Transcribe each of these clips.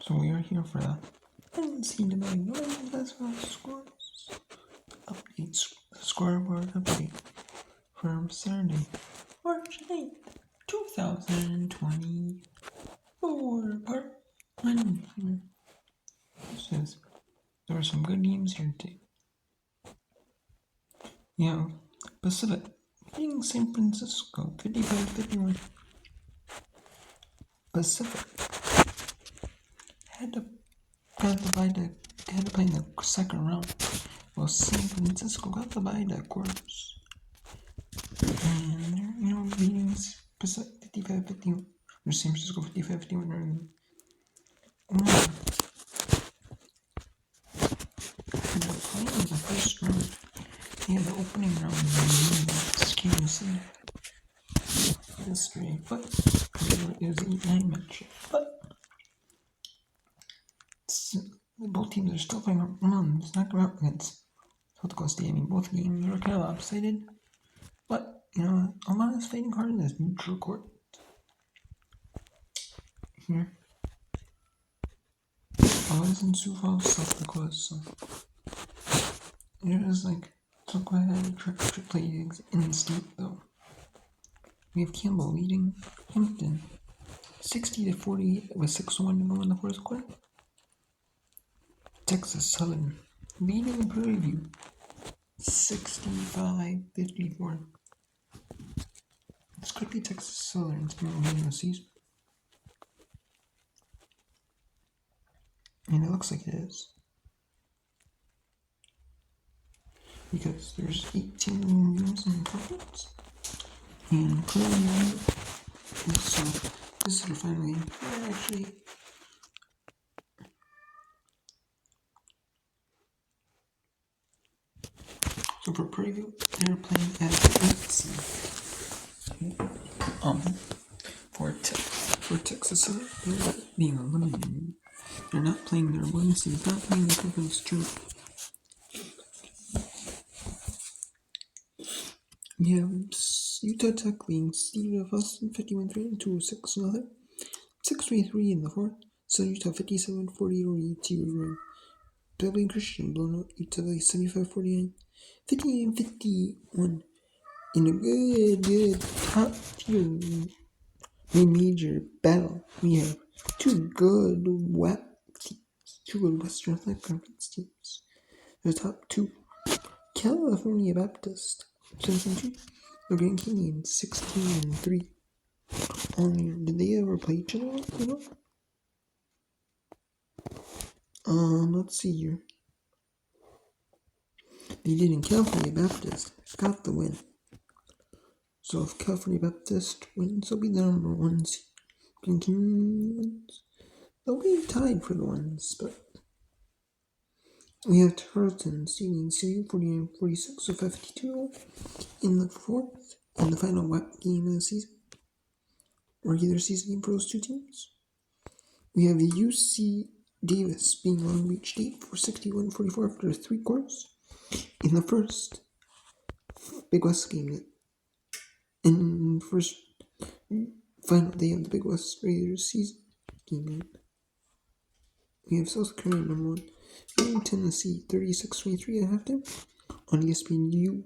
So we are here for the NCAA women's basketball scores updates, scoreboard update from Saturday, March 9th, 2024. Part 1 here. It says there were some good games here today. Yeah, Pacific beating San Francisco 55-51. Pacific had to play in the second round, while San Francisco got the bye to quarters. And beating Pacific 55-51, or San Francisco 55-51. And they're playing in the first round. Yeah, the opening round was Kansas City history, but it was an 8-9 match. But both teams are still playing on. It's not going up against South Dakota State. I mean, both games were kind of lopsided, but a lot is fighting hard in this neutral court. Here, I was in Sioux Falls, South Dakota, so it was like South Dakota had a trick play in the state though. We have Campbell leading Hampton 60-48 with 6-1 to go in the fourth quarter. Texas Southern beating Prairie View 65-54. This could be Texas Southern's game of the season. And it looks like it is. Because there's 18 games in the conference. And Prairie View, so this is their final game. Actually, so for Prairie View, they're playing at the 8th seed. For Texas Southern, they're being eliminated. They're not playing their 1 seed, not playing the conference tournament. We have Utah Tech leading Steve of Austin 51-3 to 6-0. 6-3 in the fourth. Southern Utah 57-40 over UT. Beverly Christian blown out Utah 75-49. 59-51 in a good top tier major battle. We have two good Western Athletic Conference teams. The top two, California Baptist 7-2, the Grand Canyon 16-3. Did they ever play each other? Let's see here. They did, in California Baptist got the win. So if California Baptist wins, they'll be the number 1 seed. Grand Canyon wins, they'll be tied for the ones, but we have Tarleton seeding 49-46 with 52 in the fourth, in the final game of the season, regular season game for those two teams. We have the UC Davis being Long Beach State for 61-44 after 3 quarters in the first Big West game. In first final day of the Big West regular season game. We have South Carolina number 1 beating Tennessee 36-23 at halftime on ESPNU.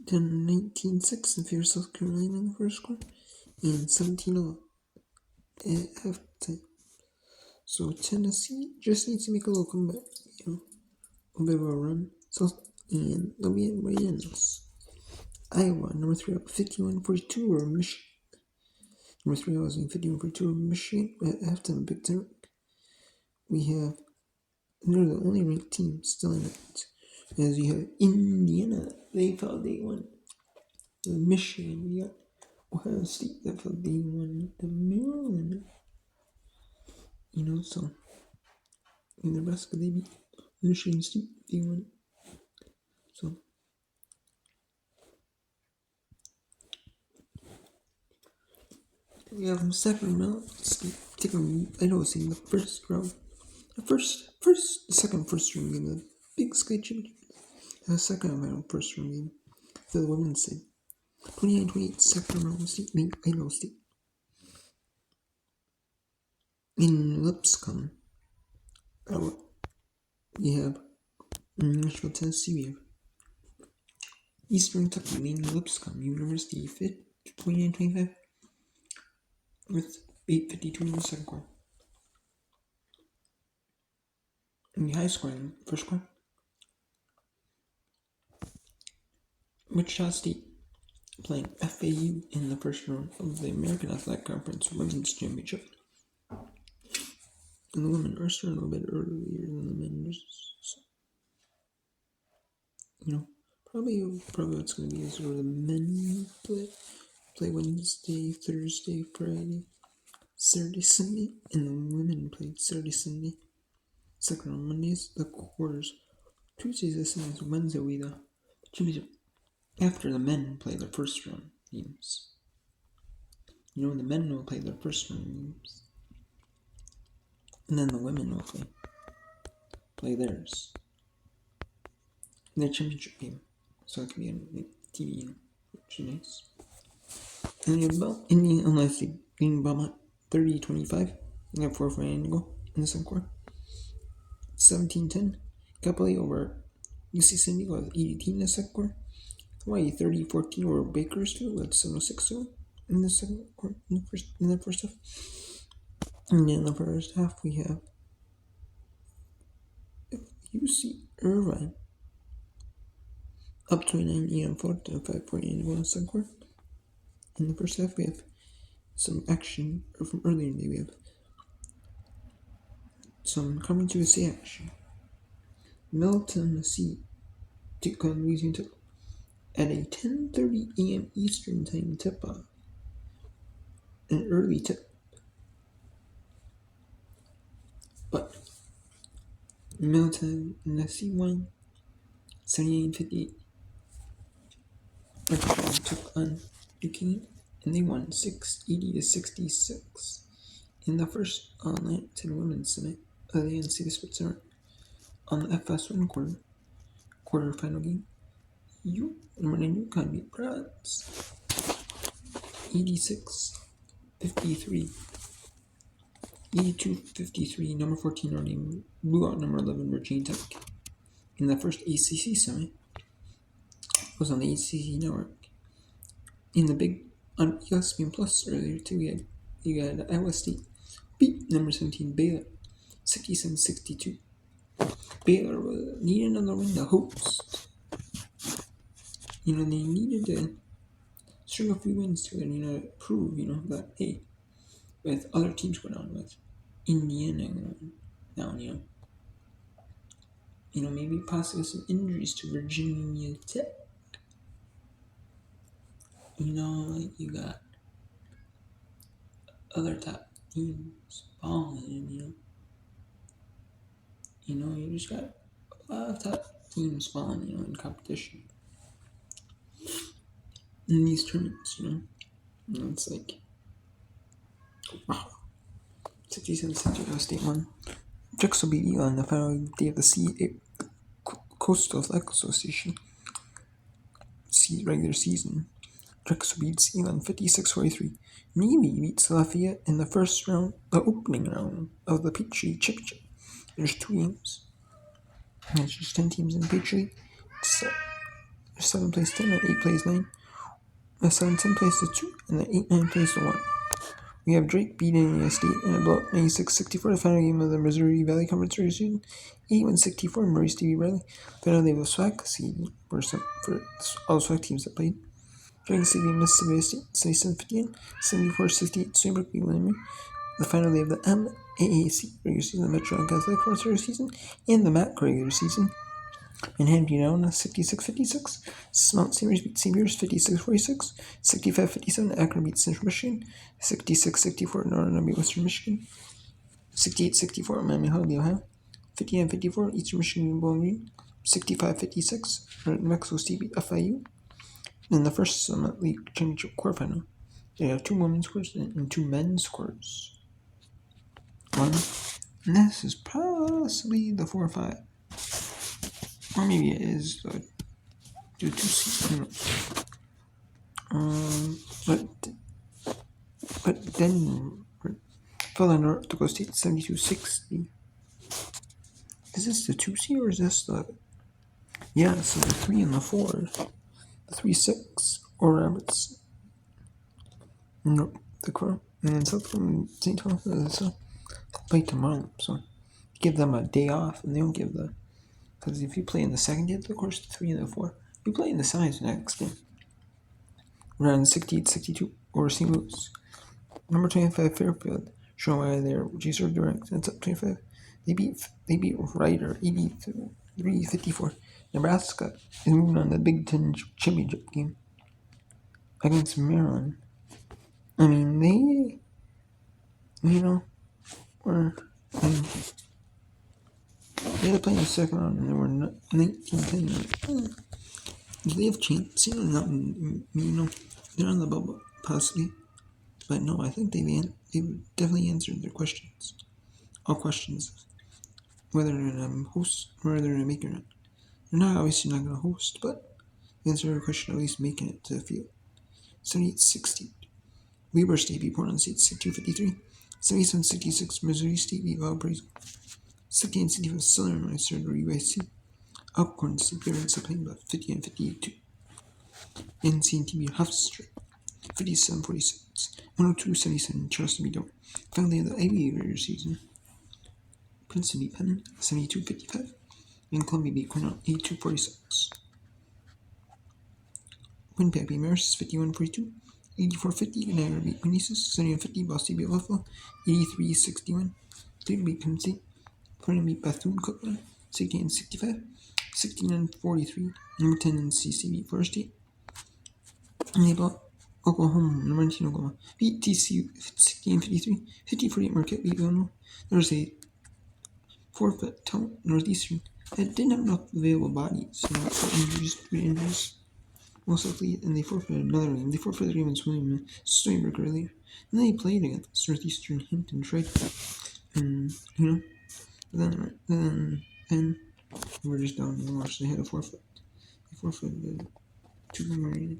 Then 19-6 in favor of South Carolina in the first quarter and 17-0 at halftime. So Tennessee just needs to make a little comeback, a bit of a run. And they'll be right in this. Iowa, number 3 up 51-42 over Michigan. Number 3 was 51-42 over Michigan at halftime of Big Ten. We have, they're the only ranked team still in it. As we have Indiana, they fell day 1. Michigan, we got Ohio State, that fell day 1. The Maryland, so in Nebraska they beat Michigan State day 1. So we have Sacramento State taking Idaho State in the first round. The second first round game of the Big Sky Championship. The second round first round game for the women's side. 29-28 Sacramento State beat Idaho State. In Lipscomb, we have in Nashville, Tennessee, we have Eastern Kentucky leading Lipscomb University 29-25 with 8:52 in the second quarter. In the high scoring first quarter, Wichita State playing FAU in the first round of the American Athletic Conference Women's Championship. And the women are starting a little bit earlier than the men. Probably what's going to be is where the men play Wednesday, Thursday, Friday, Saturday, Sunday, and the women play Saturday, Sunday. Second on Mondays, the quarters. Tuesdays, this is Wednesday, we the championship. After the men play their first round games. The men will play their first round games. And then the women will play theirs. Their championship game. So it can be on TV, which is nice. And you have Indiana Unless beating Belmont 30-25. You have 4:49 to go in the second quarter. 17-10. Capelli over UC San Diego with 80 in the second quarter. Hawaii 30-14 over Bakersfield with 7:06 to go in the second quarter. In the first half. And in the first half we have UC Irvine up 29 on Florida, 5:49 to go in the second quarter. In the first half we have some action from earlier in the day. We have some Conference USA action. Middle Tennessee took on Louisiana Tech at a 10:30 a.m. Eastern Time tip-off. An early tip. But Middle Tennessee won 79-58. Arkansas took on Duquesne and they won 80-66 in the first all-night 10 women's summit of the NCAA Sports Center. On the FS1 quarterfinal game, number 9 UConn beat Providence 86-53. 82-53. Number 14 Notre Dame blew out number 11 Virginia Tech in the first ACC summit. It was on the ACC network. In the big on ESPN Plus earlier too, you had Iowa State beat number 17 Baylor 67-62. Baylor needed another win to host. They needed to string a few wins to prove, that, hey, with other teams going on, with Indiana now, maybe possibly some injuries to Virginia Tech. You got other top teams falling, you just got a lot of top teams falling, in competition. In these tournaments, it's like, wow. 67-60 Iowa State won. Drexel beat Elon on the final day of the Coastal Athletic Association regular season. Drexel beats Elon 56-43. Navy beats Lafayette in the first round, the opening round of the Peach League Championship. There's 2 games. There's just 10 teams in the Peach League. 7 plays 10 and 8 plays 9. The 7-10 plays to 2 and the 8-9 plays to 1. We have Drake beating Indiana State in a blowout 96-64, the final game of the Missouri Valley Conference regular season. 81-64, Murray Stevie Riley. Final day of the SWAC seed for all SWAC teams that played. Dragon State beat Mississippi State 77-58, 74-68, Stony beat William. The final day of the MAAC regular season, the Metro Athletic Conference regular season, and the MAC regular season. Manhattan down 66-56. Mount St. Mary's beat St. Peter's 56-46. 65-57. Akron beat Central Michigan. 66-64. Northern beat Western Michigan. 68-64. Miami held the Ohio. 59-54. Eastern Michigan beat Bowling Green. 65-56. New Mexico State beat FIU. In the first Summit League Championship quarterfinal, they have 2 women's scores and 2 men's scores. And this is possibly the 4 or 5. Or maybe it is the 2 seed. But Denver fell to North Dakota State 72-60. Is this the 2 seed or is this the... Yeah, so the 3 and the 4. The 3-6 or Rabbits. Nope, the Crow. And then South from St. Thomas play tomorrow, so give them a day off, and they don't give the... Because if you play in the second day of the course, the 3 and the 4, you play in the semis next game. Around 68-62 over St. Louis. Number 25 Fairfield, shown by their Jason Direct. That's up 25. They beat Ryder 83-54. Nebraska is moving on to the Big Ten championship game against Maryland. I mean, they, were. They had to play in the second round, and they were 19-10. Do they have chance? Not, they're on the bubble, possibly. But no, I think they've definitely answered their questions. All questions. Whether they're going to host, or whether they're going to make it or not. They're not obviously not going to host, but they answered the question of at least making it to the field. 78-60. Weber State beat Portland State 62-53. 77-66. Missouri State beat Valparaiso. 68-65. Southern Illinois started UIC. Alcorn State beat Pennsylvania by 50-58. NCAA beat Hofstra 57-46. 102-77. Charleston beat Dover. Finally, the Ivy League regular season. Princeton beat Penn 72-55. And Columbia beat Cornell 82-46. Winnipeg beat Marist 51-42. 84-50. Niagara beat Canisius 71-50. Boston beat Buffalo 83-61. Cleveland beat Penn State. Vernon beat Bethune-Cookman 68-65. 69-43. Number 10 NCC beat Florida State. And they beat Oklahoma. Number 19 Oklahoma beat TCU 16-53. 50-48. Marquette beat Villanova. There was a forfeit to Northeastern that didn't have enough available bodies. For injuries. Most likely, and they forfeited another game. They forfeited against William Steinberg earlier. And they played against Northeastern Hampton Trade. And, then they were just down more, so they had a forfeit. They forfeited 2 more games.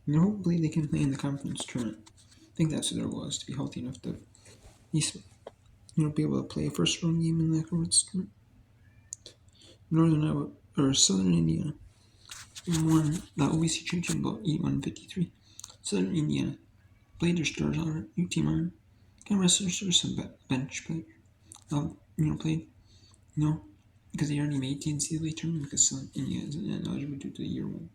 And hopefully they can play in the conference tournament. I think that's what their goal is, to be healthy enough to at least, be able to play a first round game in the conference tournament. Southern Indiana won the OVC championship about 81-53. Southern Indiana played their stars on UT Martin. Kind of wrestlers or some bench players. Played, because they already made the NCAA tournament because Southern Indiana isn't eligible due to the year one.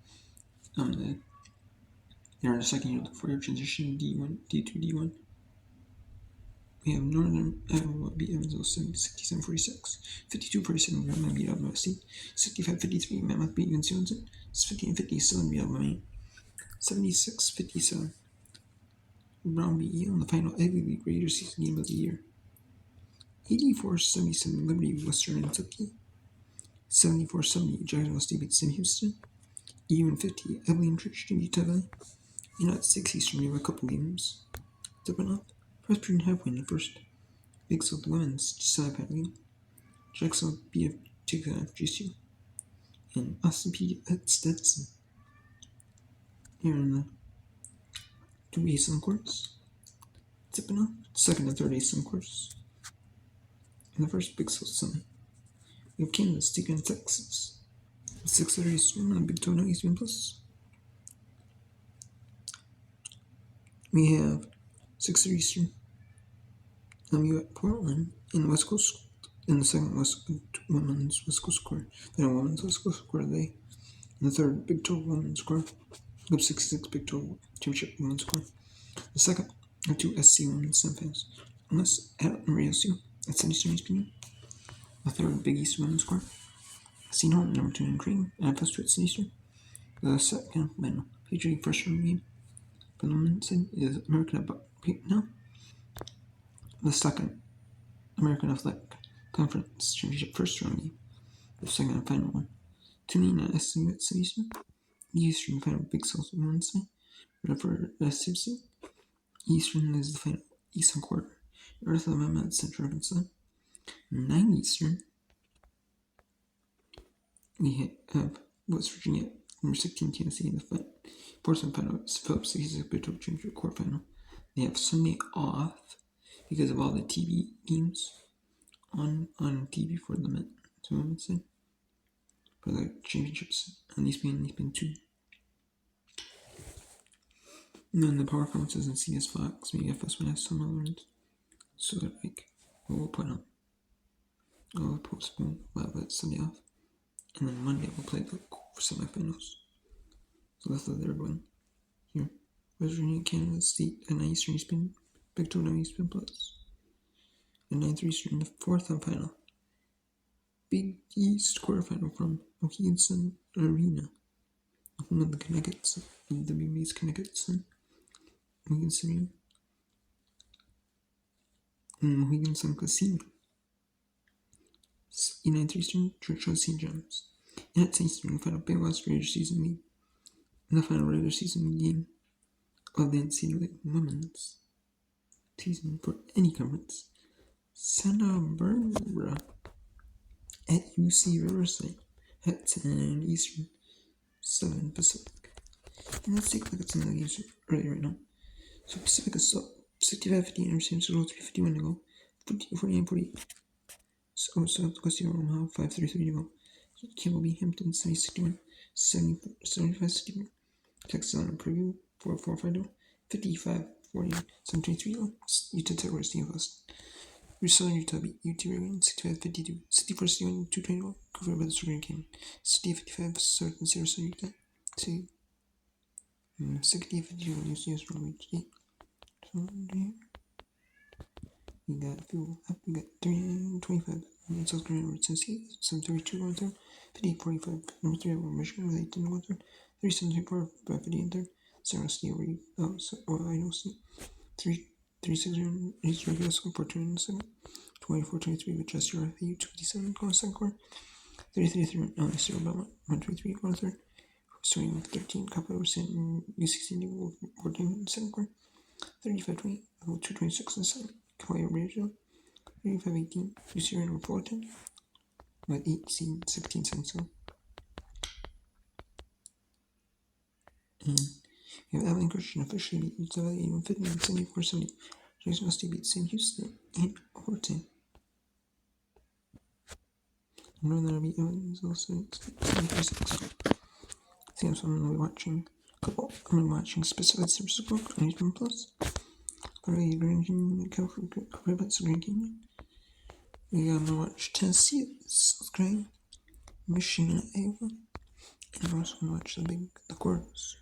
They're in the second year of the 4-year transition, D1, D2, D1. We have Northern Iowa beat Evansville 67-46. 52-47, Grambling beat Alabama State. 65-53, Mammoth beat Wisconsin. 50-50, Southern beat Alabama. 76-57, Brown beat Yale in the final Ivy League regular season game of the year. 84-77, Liberty beat Western Kentucky. 74-70, Jacksonville State beat Sam Houston. 81-50, Abilene Christian beat Utah. At 6 Eastern, we have a couple games. Stepping up. Presbyterian halfway in the first Big South women's semifinal game. Jacksonville beat GCU. And Austin Peay at Stetson. Here in the 2 ASUN courts. Stepping up. Second and third ASUN courts. In the first Big South semi. We have Kansas taking Texas. 6:30 Eastern on Big 12 Eastern Plus. We have 6:30 Eastern. You at Portland in the West Coast, in the second women's West Coast score. Then women's West Coast score today. In the third Big 12 women's score. Up 66 Big 12 championship women's score. The second are 2 SC women's semifinals. Unless at Maria SU at 7 Eastern ESPN. The third Big East women's score. St. Horn, number 2 in Cream, and plus 2 at 7 Eastern. The second final Patriot first round game. From the women's side is American The second American Athletic Conference Championship first round game. The second and final one. Tuning in at SMU at 7 Eastern. Eastern final Big South women's side. For SCC. Eastern is the final Eastern quarter. North Alabama at Central Arkansas. 9 Eastern. We have West Virginia, number 16 Tennessee in the fourth and final Phillips 66 Big 12 Championship quarterfinal. They have Sunday off because of all the TV games on TV for the men. So I would say for the championships, and these been two. And then the power conferences in CS Fox, maybe FS1 has some other ones. So they're like, we'll put on. I'll postpone, we'll have it Sunday off. And then Monday we'll play the semifinals. So that's the third one. Here. West Virginia, Canada State, and Eastern Eastern, Big 2 Eastern Plus. And 9th Eastern, the fourth and final. Big East quarterfinal from Mohegan Arena. Home of the Connecticut, the WB's Connecticut Sun. Mohegan Sun. And Mohegan Sun Casino. 9th Eastern, Churchill St. John's. And at Eastern, the final Big West regular season league. And the final regular season game of the NCAA women's season for any conference. Santa Barbara at UC Riverside at 10 Eastern, 7 Pacific. And let's take a look at some of the games right now. So Pacific is up 65-50, Anderson, so 3:51 to go. 49-48. So South Coast Omaha, 5:33 to go. Campbell B. Hampton, 60-61. 75-61. Texas on a preview, 4-4-5 to go. 55-40, 7-23 to go. Utah Tech versus Steve West. Southern Utah beat UT Oregon 65-52, 64-61, 2-20, covered by the Sugar game. 60-55, Sarasota Utah. 60-52, UCS from Reach 8. So, we got fuel up, we got 325, and South Carolina over Tennessee, 7-32 going third, 50-45, number 3 over Michigan with 18 going third, 37-34 by 50 in third, Sarah State over Idaho State, 3-6 East regular score for 2 in the second, 24-23 with Jesse Arthur, 257 going second quarter, 33-3 Sarah Belmont, 123 going third, starting with 13, Copper over U16 14 in the second quarter, 35-20, 226 in the second, Kauai over Brazil, 35-18, UC Reno over Fullerton, with 16 seconds to go. And we have Abilene Christian officially beat Utah Valley 81-50 and 74-70. Jackson State beat Sam Houston and Horton. Northern Army Evans also 74-6. I think I'm going to be watching football. I'm going to be watching Specified Services Book on YouTube Plus. Already Grand Canyon, California, Grand Canyon. We're going to watch Tennessee, South Carolina, Michigan, Iowa. And I'm also going to watch the quarters.